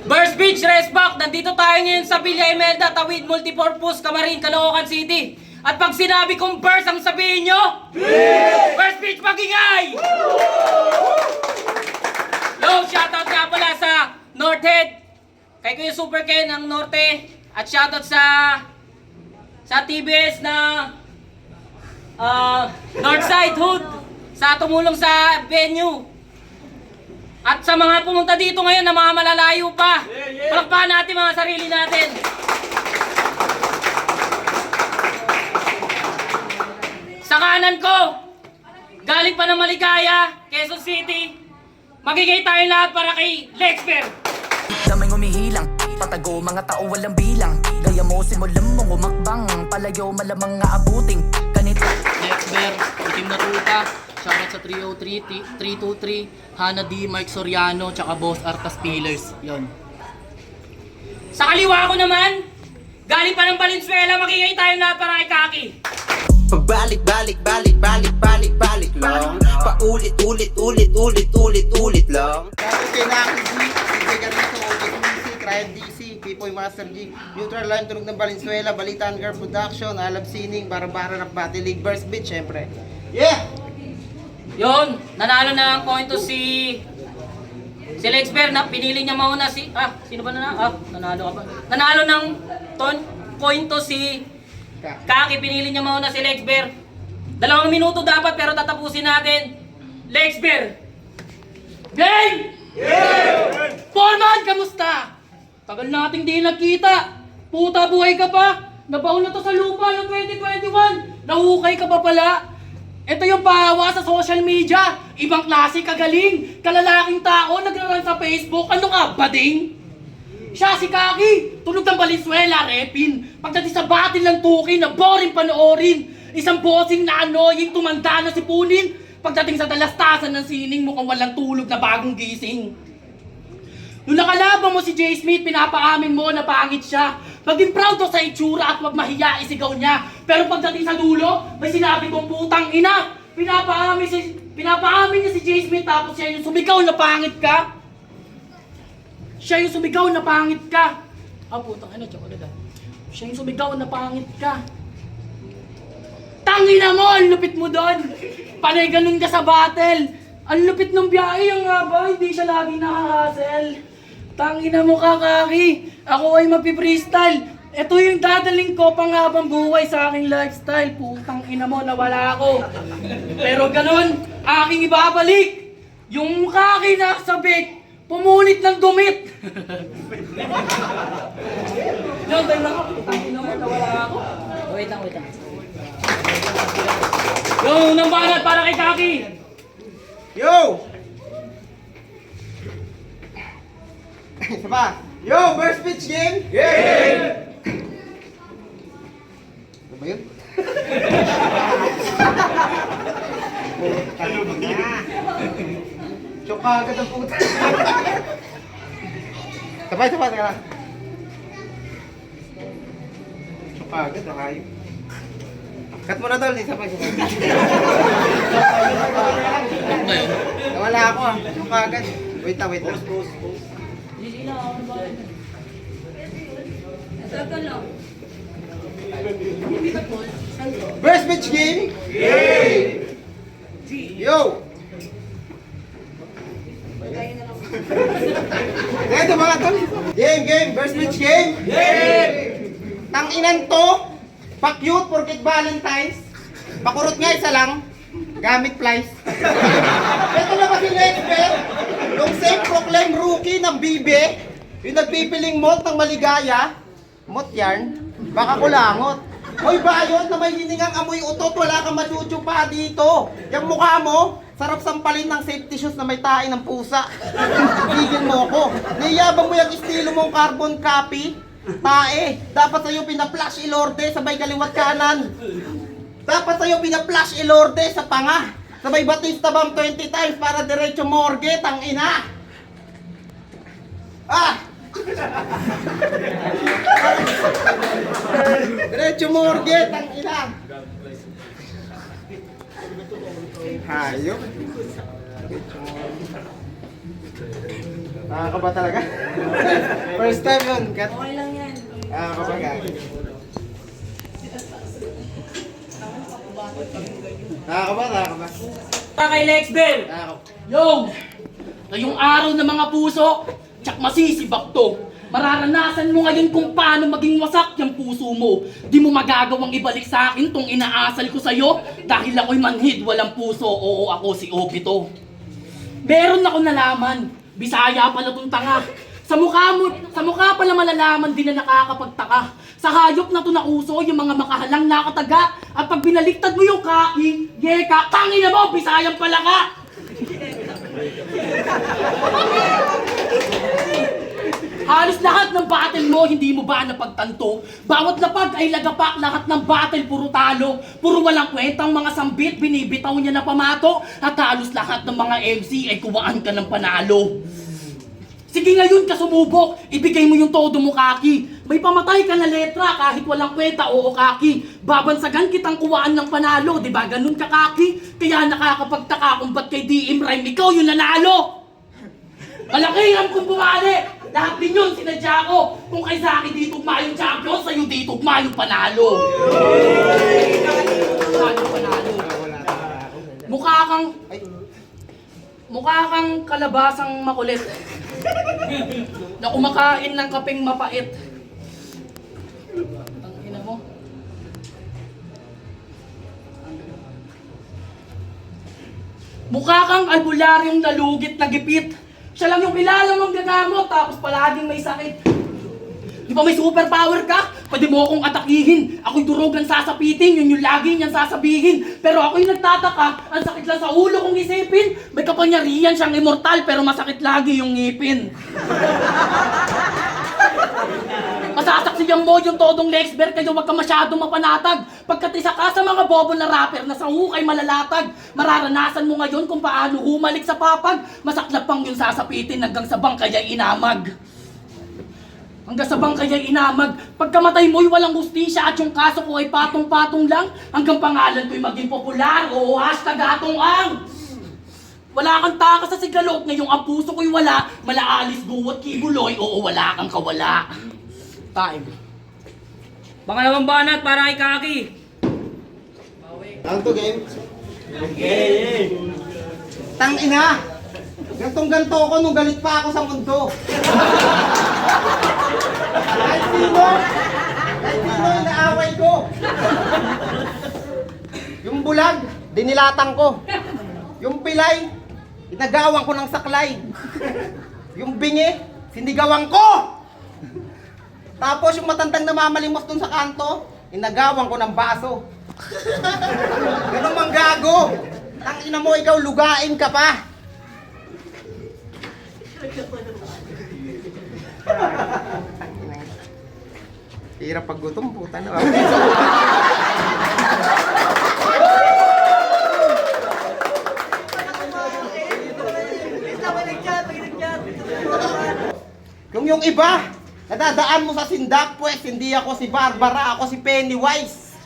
Burst Beach, Resback! Nandito tayo ngayon sa Villa Imelda, Tawid, Multipurpose, Camarin, Caloocan City. At pag sinabi kong burst, ang sabihin nyo? Burst Beach, magingay! Yo, shoutout nga pala sa Northhead, kay Kuya Super Ken ng Norte. At shoutout sa TBS na Northside Hood sa tumulong sa venue. At sa mga pumunta dito ngayon na mga malalayo pa, palakpakan natin mga sarili natin. Sa kanan ko, galing pa ng Maligaya, Quezon City, magiging tayo lahat para kay Lexper. Damay umihilang, patago mga tao walang bilang. Gaya mo simulan mong umakbang, palayo malamang nga abuting ganito. Lexper, itim na tuta. Shoutout sa 303, 323, Hana D, Mark Soriano, tsaka Boss Artas Pillars. Yon. Sa kaliwa ko naman, galing pa ng Valenzuela, magiging tayo na para kay Kaki. Pabalik, balik, balik, balik, balik, balik lang. Paulit, ulit, ulit, ulit, ulit, ulit lang. Okay na ako G, DJ Garrito, OJTC, Crime DC, Pipoy Master G, Neutral Line, Tunog ng Valenzuela, Balitaan Girl Production, Alab Sining, Bara-Bara ng Battle League, Burst Beat, syempre. Yeah! Yon, nanalo na ang pointo si Lexper na pinili niya mauna sino ba nanalo ka ba? Nanalo ng pointo si Kaki, pinili niya mauna si Lexper. 2 minuto dapat pero tatapusin natin. Lexper! Game! Yeah! Foreman, kamusta? Tagal nating di nagkita. Puta, buhay ka pa. Nabaon na to sa lupa noong 2021. Nahukay ka pa pala. Ito yung pahawa sa social media. Ibang klase, kagaling. Kalalaking tao, nagraran sa Facebook. Ano ka, bading? Siya si Kaki, tunog ng Valenzuela, repin. Pagdating sa batil ng tuki na boring panoorin. Isang bossing na annoying, tumanda na si Punin. Pagdating sa talastasan ng sining, mukhang walang tulog na bagong gising. Nung nakalaban mo si Jay Smith, pinapaamin mo na pangit siya. Maging proud o sa itsura at wag mahiya isigaw niya. Pero pagdating sa dulo, may sinabi kong putang ina. Pinapaamin niya si Jay Smith tapos siya yung sumigaw na pangit ka. Siya yung sumigaw na pangit ka. Putang ina, tsaka na. Siya yung sumigaw na pangit ka. Tangina mo, ang lupit mo doon. Panay ganun ka sa battle. Ang lupit ng biyahe, ang haba, hindi siya lagi nakahasel. Tangina mo ka, Kaki. Ako ay mapi-freestyle. Ito yung dadaling ko panghabang buhay sa aking lifestyle. Putang ina mo, nawala ako. Pero ganun, aking ibabalik. Yung Kaki na sabik, pumulit ng dumit. Yun, tayo lang ako. Putang ina mo, nawala ako. Wait lang. Yung unang banat para kay Kaki. Yo! Isa pa. Yo, Burst Beach game? Game! Ano ba yun? Ano ba yun? Tsoka agad ang puta. Sabay, teka lang. Tsoka agad, nakayo. Cut mo na tol, sabay. Nawala ako tsoka agad. Wait lang. Burst Beach game? Game! Yo! Ito mga tol. Game! Burst Beach game? Game! Tanginan to. Pa-cute porket Valentine's. Pakurot nga isa lang. Gamit flies. Ito na ba si Lexper? Yung self-proclaimed rookie ng Bibe. Yung nagpipiling mot ng Maligaya. Mot yarn. Baka kulangot. Hoy bayot na may hiningang amoy utot, wala kang machuchu pa dito. Yung mukha mo, sarap sampalin ng safety shoes na may tae ng pusa. Bigyan mo ako. Niyabang mo yung estilo mong carbon copy. Tae, dapat sa'yo pina-flash ilorde sabay kaliwat kanan. Dapat sa'yo pina-flash ilorde sa panga. Sabay Batista Bomb 20 times para diretso morgue, tang ina. Ah! Diretso morgue, tang ina. Hayop. Ka ba talaga? First time yun, Kat. Okay lang yan. Ka ba gagi? Ka ba? Kay Lexbel! Yo! Ngayong araw ng mga puso, tsak masisibak to. Mararanasan mo ngayon kung paano maging wasak yung puso mo. Di mo magagawang ibalik sa akin tong inaasal ko sa'yo dahil ako'y manhid, walang puso. Oo, ako si Obito. Meron ako nalaman. Bisaya pala tong tanga. Sa mukha pala malalaman din na nakakapagtaka. Sa hayop na to na uso, yung mga makahalang nakataga. At pag binaliktad mo yung kaki, yeka, tangina mo, Bisayang pala ka! Halos lahat ng battle mo, hindi mo ba napagtanto? Bawat lapag ay lagapak, lahat ng battle puro talo. Puro walang kwentang mga sambit, binibitaw niya na pamato. At halos lahat ng mga MC ay kuwaan ka ng panalo. Sige ngayon ka sumubok, ibigay mo yung todo mo kaki. May pamatay ka na letra kahit walang kwenta, oo kaki. Babansagan kitang kuwaan ng panalo, di ba ganun ka kaki? Kaya nakakapagtaka kung ba't kay DM Rhyme ikaw yung nanalo. Malakihan kung bumali! Lahat din yun, sinadya ko. Kung kay Zaki di tugma yung champion, sa'yo di tugma yung panalo. Panalo. Mukha kang kalabasang makulit na kumakain ng kapeng mapait. Ang ina mo. Mukha kang albularyong nalugit na gipit. Siya lang yung kilala mong gagamot, tapos palaging may sakit. Di ba may superpower ka? Pwede mo akong atakihin. Ako'y durog lang sasapitin, yun yung lagi niyang sasabihin. Pero ako'y nagtataka, ang sakit lang sa ulo kong isipin. May kapangyarihan siyang immortal, pero masakit lagi yung ngipin. Masasaksiyan mo yung todong Lexbert, kaya wag ka masyadong mapanatag. Pagkat isa ka sa mga bobo na rapper na sa hukay malalatag, mararanasan mo ngayon kung paano humalik sa papag. Masaklap pang yung sasapitin hanggang sa bangkaya'y inamag. Hanggang sa bangkaya'y inamag. Pagkamatay mo'y walang hustisya at yung kaso ko ay patong-patong lang. Hanggang pangalan ko'y maging popular. Oo, hashtag atong ang. Wala kang taka sa sigalot, ngayong ang puso ko'y wala. Malaalis guwat kibuloy, oo wala kang kawala. Time. Baka naman banat para kay Kaki. Tanto game. Tang ina. Gantong ganto ko nung galit pa ako sa mundo. Kahit sino inaaway ko. Yung bulag, dinilatang ko. Yung pilay, inagawan ko ng saklay. Yung bingi, sinigawan ko. Tapos yung matandang namamalimos dun sa kanto, inagawan ko ng baso. Ganun mang gago. Tang ina mo, ikaw lugain ka pa. Hirap pag gutom, puta na. Kung yung iba, nadadaan mo sa sindak, pues hindi ako si Barbara, ako si Pennywise.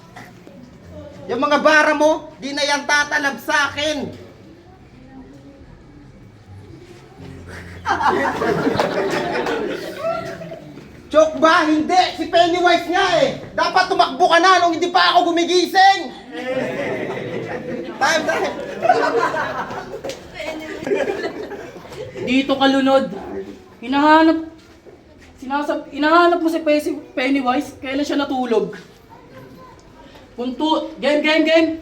Yung mga bara mo, di na yan tatalab sa akin. Joke ba? Hindi! Si Pennywise nga eh! Dapat tumakbo ka na nung hindi pa ako gumigising! Time! Dito ka lunod. Hinahanap mo si Pennywise, kailan siya natulog? Game!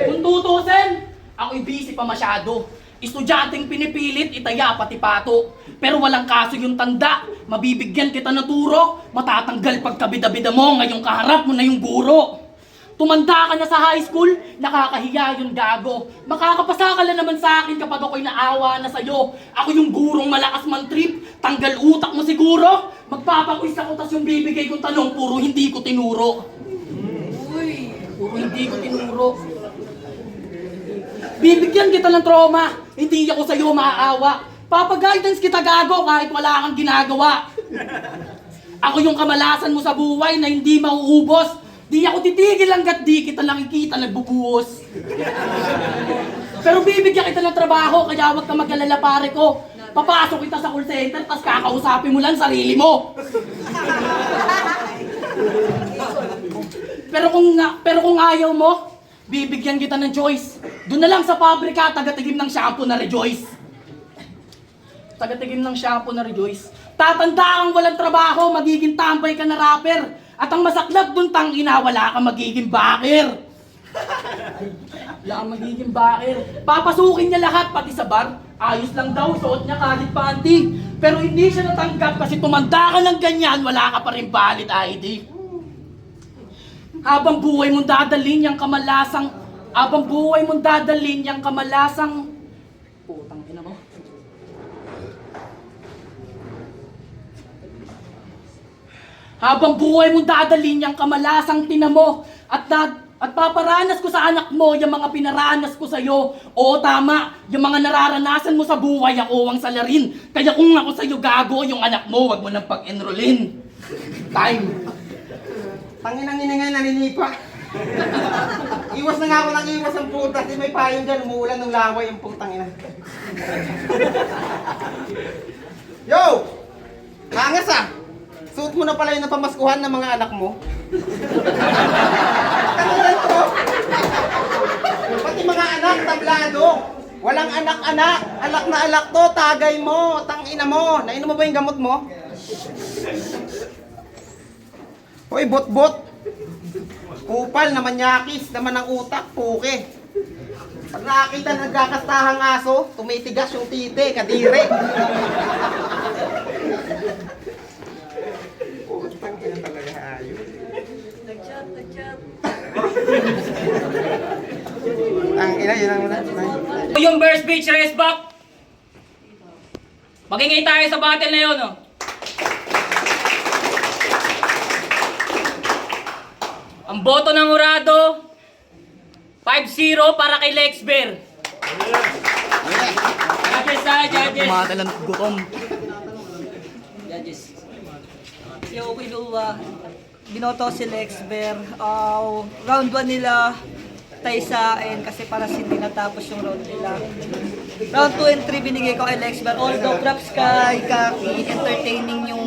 Kung tutusin, ako'y busy pa masyado. Estudyanteng pinipilit, itaya pati pato. Pero walang kaso yung tanda. Mabibigyan kita ng turo, matatanggal pagkabida-bida mo, ngayong kaharap mo na yung guro. Tumanda ka na sa high school, nakakahiya yung gago. Makakapasa ka lang naman sa akin kapag ako'y naawa na sa'yo. Ako yung gurong malakas man trip, tanggal utak mo siguro. Magpapakuis ako, tas yung bibigay kong tanong, puro hindi ko tinuro. Puro hindi ko tinuro. Bibigyan kita ng trauma, hindi ako sa'yo maaawa. Papaguidance kita gago kahit wala kang ginagawa. Ako yung kamalasan mo sa buhay na hindi mauubos. Di ako titigil hanggat di kita nakikita nagbubuhos. Pero bibigyan kita ng trabaho, kaya huwag ka mag-alala pare ko. Papasok kita sa call center, tas kakausapin mo lang sarili mo. Pero kung ayaw mo, bibigyan kita ng choice. Doon na lang sa pabrika, tagatigim ng shampoo na Rejoice. Tagatigim ng shampoo na Rejoice. Tatanda kang walang trabaho, magiging tambay ka na rapper. At ang masaklap dun tangina, wala kang magiging baker. Wala kang magiging baker. Papasukin niya lahat, pati sa bar. Ayos lang daw, suot niya kahit panty. Pero hindi siya natanggap kasi tumanda ka ng ganyan, wala ka pa rin valid ID. Habang buhay mong dadalhin yung kamalasang... Habang buhay mong dadalhin yung kamalasang... Putang ina mo. Habang buhay mong dadalhin yung kamalasang tinamo at paparanas ko sa anak mo yung mga pinaranas ko sa'yo. Oo, tama, yung mga nararanasan mo sa buhay ako ang salarin. Kaya kung ako sa'yo gago, yung anak mo, wag mo nang pag-enrollin. Time. Tanginang iningay, naninipa. Iwas na nga ako ng iwas ang puta. Kasi may payong dyan, umuulan ng laway yung putang ina. Yo! Kangas ah! Suot mo na pala yung napamaskuhan ng mga anak mo. Tanginan to! Pati mga anak, tablado. Walang anak-anak. Alak na alak to, tagay mo, tangina mo. Nainom mo ba yung gamot mo? Hoy, bot-bot. Kupal na manyakis, naman ang utak, puke. Pag nakakita nagkakastahang aso, tumitigas yung tite, kadire. Putang ina talaga ayos. Nag-chat. Ang ina, yun ang muna. Yung verse beach race back. Magingay tayo sa battle na yun, oh. Ang boto ng Urado, 5-0 para kay Lexber. Judges ha, judges. Kumata lang gutom. Judges. Yo, Kiluwa. Binoto si Lexber. Round 1 nila tay sa akin kasi para hindi natapos yung round nila. Round 2 and 3 binigay ko kay Lexber. Although props kay Kaki, entertaining yung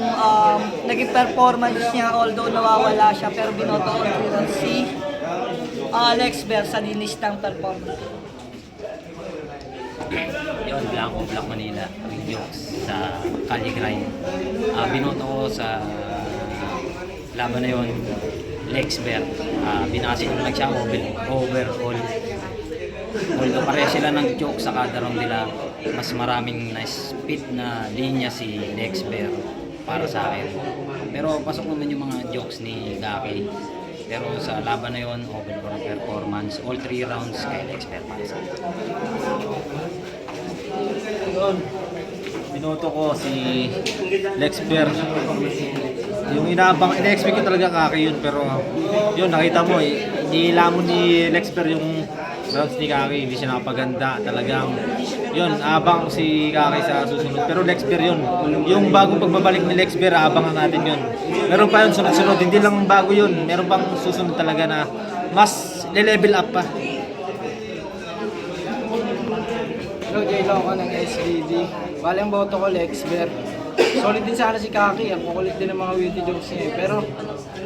naging performance niya. Although nawawala siya, pero binoto ko si Lexber sa linis ng performance. Yun, Black Manila, jokes sa Kali Grind. Binoto ko sa laban na yun, Lexber. Binasi ko lang siya overall. Although pareha sila ng joke sa kada round nila, mas maraming na-spit na linya si Lexber para sa akin. Pero pasok naman yung mga jokes ni Gaki. Pero sa laban na yun, overall performance, all 3 rounds kay Lexber para sa akin. Yun, binoto ko si Lexber. Yung ina-expect ko talaga Kaki yun, pero yun, nakita mo inilamon ni Lexber yung rounds ni Kaki, hindi siya nakapaganda talagang. Yun, abang si Kaki sa susunod, pero Lexber yun, yung bagong pagbabalik ni Lexber, abangan natin yun. Meron pa yun sunod-sunod, hindi lang bago yun, meron pang susunod talaga na mas le-level up pa. Hello, J. Loco ng SBD. Bale ang boto ko, Lexber. Solid din sana si Kaki, ang kukulit din ng mga witty jokes niya. Pero,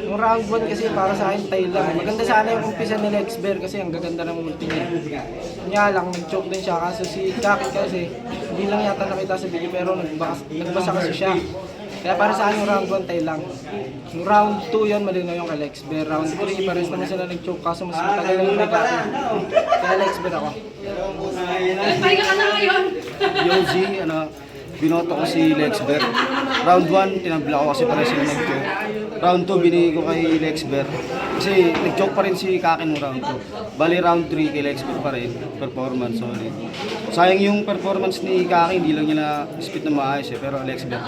yung round 1 kasi para sa akin, tayo lang. Maganda sana yung umpisa ni Lexber kasi ang gaganda ng multi niya. Kanya lang, nag-choke din siya. Kaso si Kaki kasi, hindi lang yata nakita sa video, pero nagbasa kasi siya. Kaya para sa akin yung round 1, tayo lang. Yung round 2 yun, malinaw yung kay Lexber. Round 3, pares naman sila nag-choke, kaso mas matagal yung kay Kaki. Kaya Lexber ako. Pahinga ka na ngayon. Yozi, binoto ko si Lexber. round 1, tinabla ko kasi pala sila nag-choke. Round 2, binigay ko kay Lexber. Kasi nag-choke pa rin si Kaki nung round 2. Bali round 3 kay Lexber pa rin. Performance, solid. Sayang yung performance ni Kaki, hindi lang niya na-spit na maayos eh. Pero Lexber.